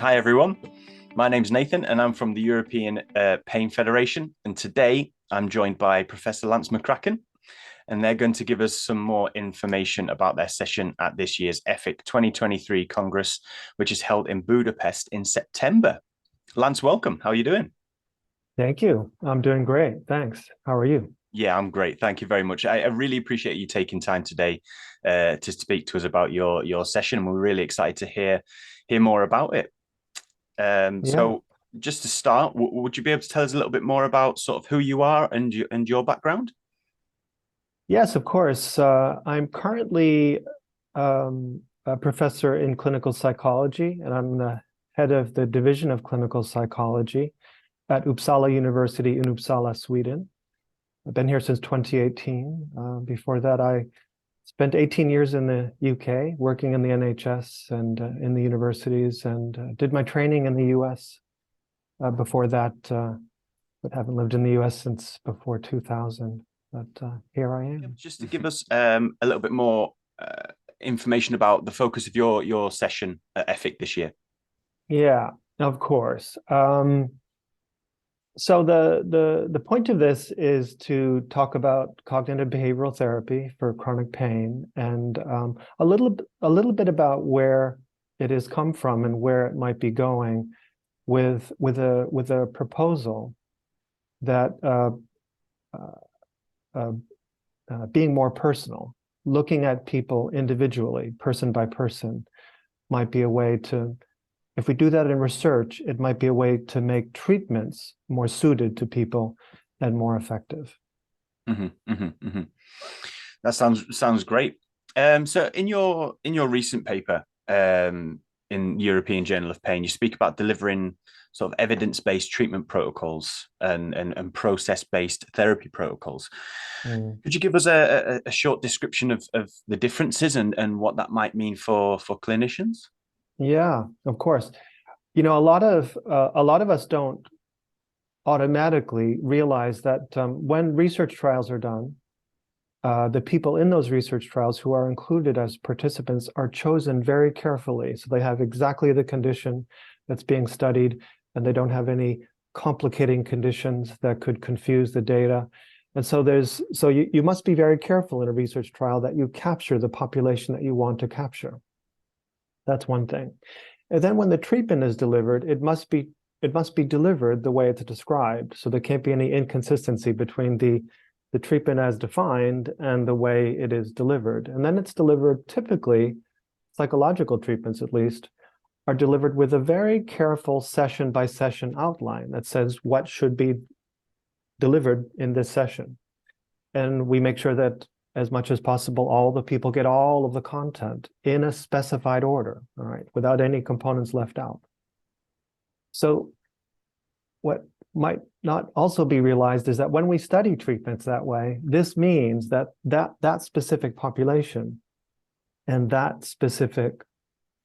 Hi, everyone. My name's Nathan, and I'm from the European Pain Federation. And today I'm joined by Professor Lance McCracken, and they're going to give us some more information about their session at this year's EFIC 2023 Congress, which is held in Budapest in September. Lance, welcome. How are you doing? Thank you. I'm doing great. Thanks. How are you? Yeah, I'm great. Thank you very much. I really appreciate you taking time today to speak to us about your session. We're really excited to hear more about it. Yeah. So just to start, would you be able to tell us a little bit more about sort of who you are and your background? Yes, of course. I'm currently a professor in clinical psychology, and I'm the head of the Division of Clinical Psychology at Uppsala University in Uppsala, Sweden. I've been here since 2018. Before that, I spent 18 years in the UK working in the NHS and in the universities, and did my training in the US before that, but haven't lived in the US since before 2000. But here I am. Just to give us a little bit more information about the focus of your session at EFIC this year. Yeah, of course. So the point of this is to talk about cognitive behavioral therapy for chronic pain, and a little bit about where it has come from and where it might be going, with a proposal that being more personal, looking at people individually, person by person, might be a way to. If we do that in research, it might be a way to make treatments more suited to people and more effective. That sounds great. So in your recent paper in European Journal of Pain, you speak about delivering sort of evidence-based treatment protocols and process-based therapy protocols. Could you give us a short description of the differences and what that might mean for clinicians? Yeah, of course. You know, a lot of us don't automatically realize that when research trials are done, the people in those research trials who are included as participants are chosen very carefully. So they have exactly the condition that's being studied, and they don't have any complicating conditions that could confuse the data. And so you must be very careful in a research trial that you capture the population that you want to capture. That's one thing. And then when the treatment is delivered, it must be delivered the way it's described. So there can't be any inconsistency between the treatment as defined and the way it is delivered. And then it's delivered, typically, psychological treatments at least, are delivered with a very careful session by session outline that says what should be delivered in this session. And we make sure that as much as possible, all the people get all of the content in a specified order, all right, without any components left out. So what might not also be realized is that when we study treatments that way, this means that that specific population and that specific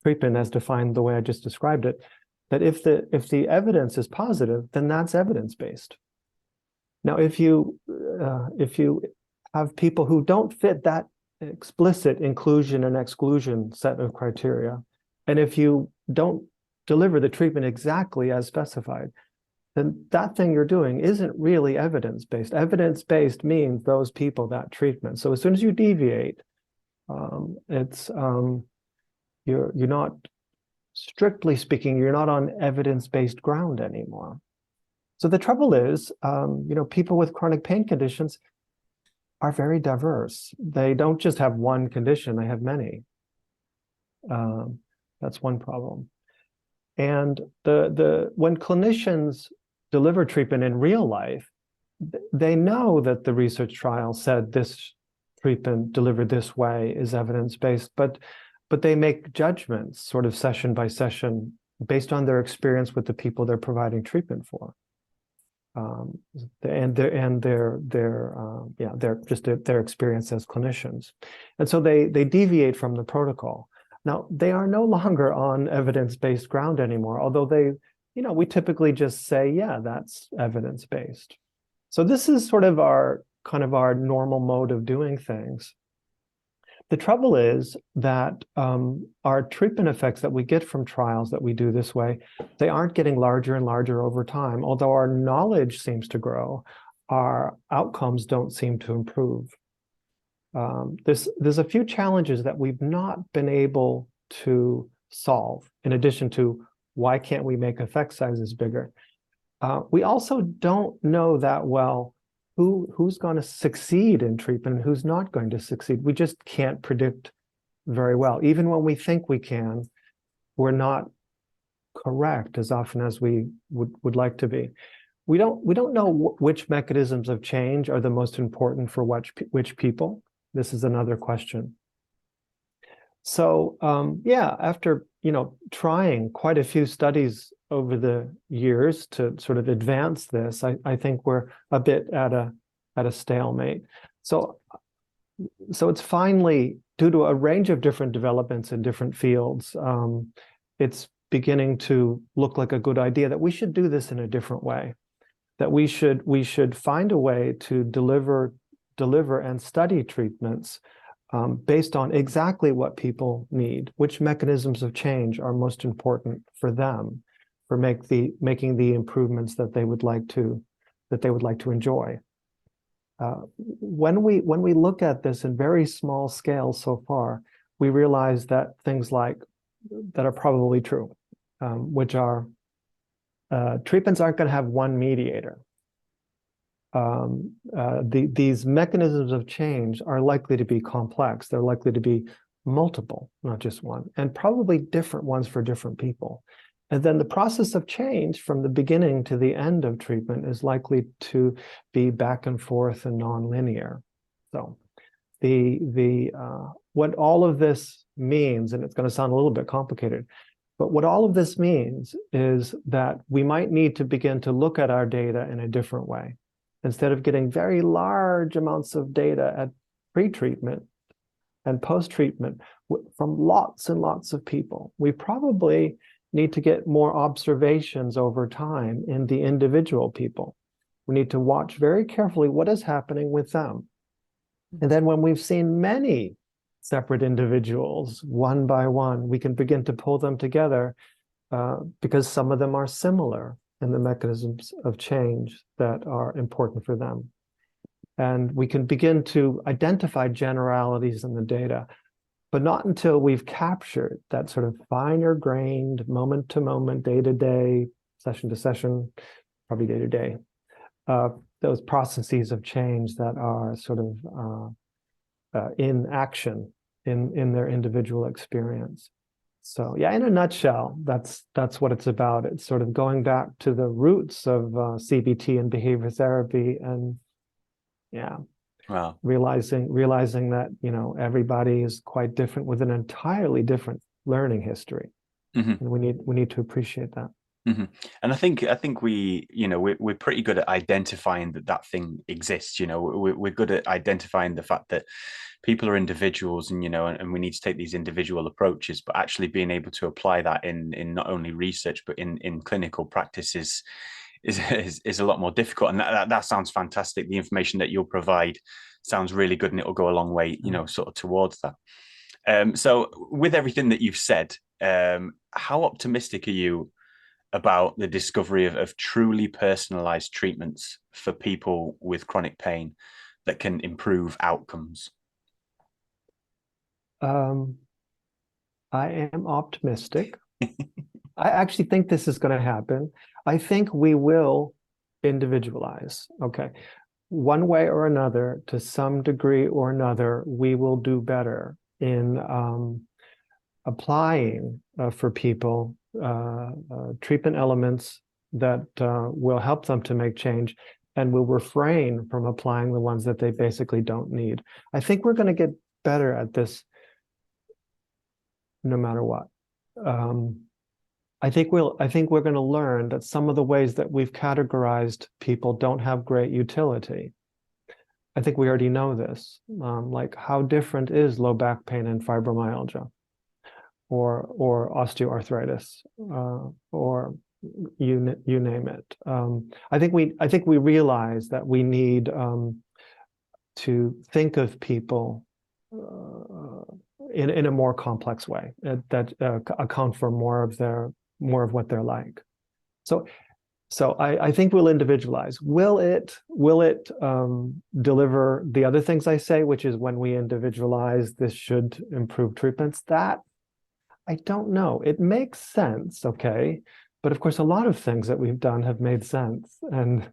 treatment as defined the way I just described it, that if the evidence is positive, then that's evidence-based. Now, if you have people who don't fit that explicit inclusion and exclusion set of criteria, and if you don't deliver the treatment exactly as specified, then that thing you're doing isn't really evidence-based. Evidence-based means those people, that treatment. So as soon as you deviate, you're not, strictly speaking, you're not on evidence-based ground anymore. So the trouble is, people with chronic pain conditions are very diverse. They don't just have one condition, they have many. That's one problem. And when clinicians deliver treatment in real life, they know that the research trial said this treatment delivered this way is evidence-based, but they make judgments sort of session by session based on their experience with the people they're providing treatment for. And their experience as clinicians, and so they deviate from the protocol. Now they are no longer on evidence-based ground anymore, although we typically just say, yeah, that's evidence-based. So this is sort of our normal mode of doing things. The trouble is that our treatment effects that we get from trials that we do this way, they aren't getting larger and larger over time. Although our knowledge seems to grow, our outcomes don't seem to improve. There's a few challenges that we've not been able to solve, in addition to why can't we make effect sizes bigger? We also don't know that well who's going to succeed in treatment and who's not going to succeed. We just can't predict very well. Even when we think we can, we're not correct as often as we would like to be. We don't know which mechanisms of change are the most important for which people. This is another question. So yeah, after trying quite a few studies over the years to sort of advance this, I think we're a bit at a stalemate. So it's finally, due to a range of different developments in different fields, it's beginning to look like a good idea that we should do this in a different way. That we should find a way to deliver and study treatments based on exactly what people need, which mechanisms of change are most important for them, for making the improvements that they would like to enjoy. When we look at this in very small scale so far, we realize that things like that are probably true, which are treatments aren't going to have one mediator. These mechanisms of change are likely to be complex. They're likely to be multiple, not just one, and probably different ones for different people. And then the process of change from the beginning to the end of treatment is likely to be back and forth and nonlinear. So what all of this means, and it's going to sound a little bit complicated, but what all of this means is that we might need to begin to look at our data in a different way. Instead of getting very large amounts of data at pre-treatment and post-treatment from lots and lots of people, we probably need to get more observations over time in the individual people. We need to watch very carefully what is happening with them. And then when we've seen many separate individuals, one by one, we can begin to pull them together because some of them are similar in the mechanisms of change that are important for them. And we can begin to identify generalities in the data, but not until we've captured that sort of finer grained, moment to moment, day to day, session to session, probably day to day, those processes of change that are sort of in action in their individual experience. So yeah, in a nutshell, that's what it's about. It's sort of going back to the roots of CBT and behavior therapy, and yeah, wow, realizing that everybody is quite different with an entirely different learning history, and we need to appreciate that. And I think we're pretty good at identifying that thing exists. We're good at identifying the fact that people are individuals, and and we need to take these individual approaches, but actually being able to apply that in not only research but in clinical practices is a lot more difficult. And that sounds fantastic. The information that you'll provide sounds really good, and it'll go a long way, sort of towards that. So with everything that you've said, how optimistic are you about the discovery of truly personalized treatments for people with chronic pain that can improve outcomes? I am optimistic. I actually think this is going to happen. I think we will individualize. Okay. One way or another, to some degree or another, we will do better in applying for people treatment elements that will help them to make change, and will refrain from applying the ones that they basically don't need. I think we're going to get better at this no matter what. I think we're going to learn that some of the ways that we've categorized people don't have great utility. I think we already know this. Like, how different is low back pain and fibromyalgia, or osteoarthritis, or you name it. I think we realize that we need to think of people in a more complex way that account for more of what they're like. So I think we'll individualize. Will it deliver the other things I say, which is when we individualize, this should improve treatments? That I don't know. It makes sense, okay, but of course, a lot of things that we've done have made sense, and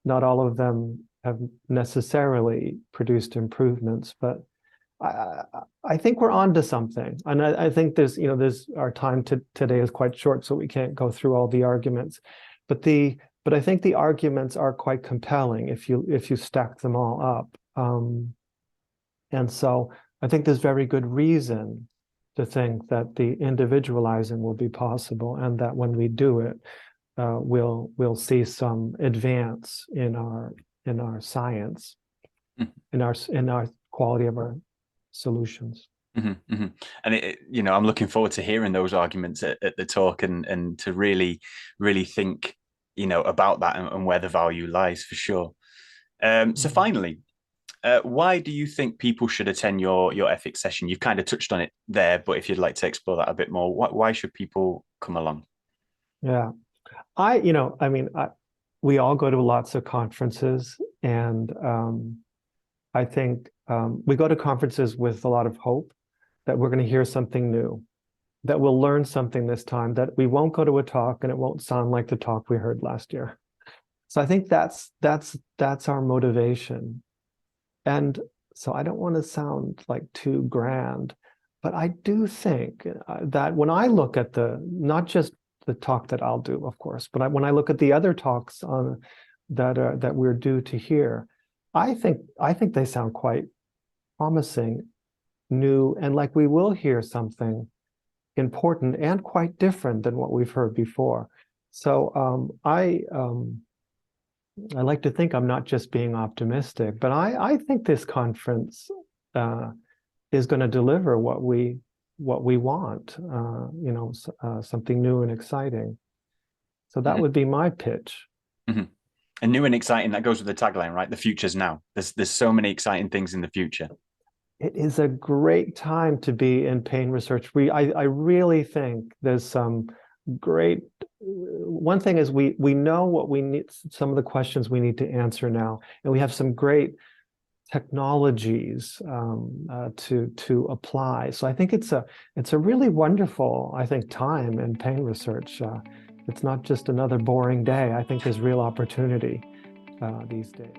not all of them have necessarily produced improvements. But I think we're on to something, and I think there's our time today is quite short, so we can't go through all the arguments. But I think the arguments are quite compelling if you stack them all up. And so I think there's very good reason to think that the individualizing will be possible, and that when we do it, we'll see some advance in our science, in our quality of our solutions. Mm-hmm, mm-hmm. And I'm looking forward to hearing those arguments at the talk, and to really think, about that, and where the value lies, for sure. So finally, why do you think people should attend your ethics session? You've kind of touched on it there, but if you'd like to explore that a bit more, why should people come along? Yeah, we all go to lots of conferences, and I think we go to conferences with a lot of hope that we're going to hear something new, that we'll learn something this time, that we won't go to a talk and it won't sound like the talk we heard last year. So I think that's our motivation. And so I don't want to sound like too grand, but I do think that when I look at not just the talk that I'll do, of course, but when I look at the other talks that we're due to hear, I think they sound quite promising, new, and like we will hear something important and quite different than what we've heard before. So I like to think I'm not just being optimistic, but I think this conference is going to deliver what we want, something new and exciting. So that would be my pitch. Mm-hmm. And new and exciting, that goes with the tagline, right? The future's now. There's so many exciting things in the future. It is a great time to be in pain research. I really think there's some great. One thing is we know what we need, some of the questions we need to answer now, and we have some great technologies to apply. So I think it's a really wonderful, I think, time in pain research. It's not just another boring day. I think there's real opportunity these days.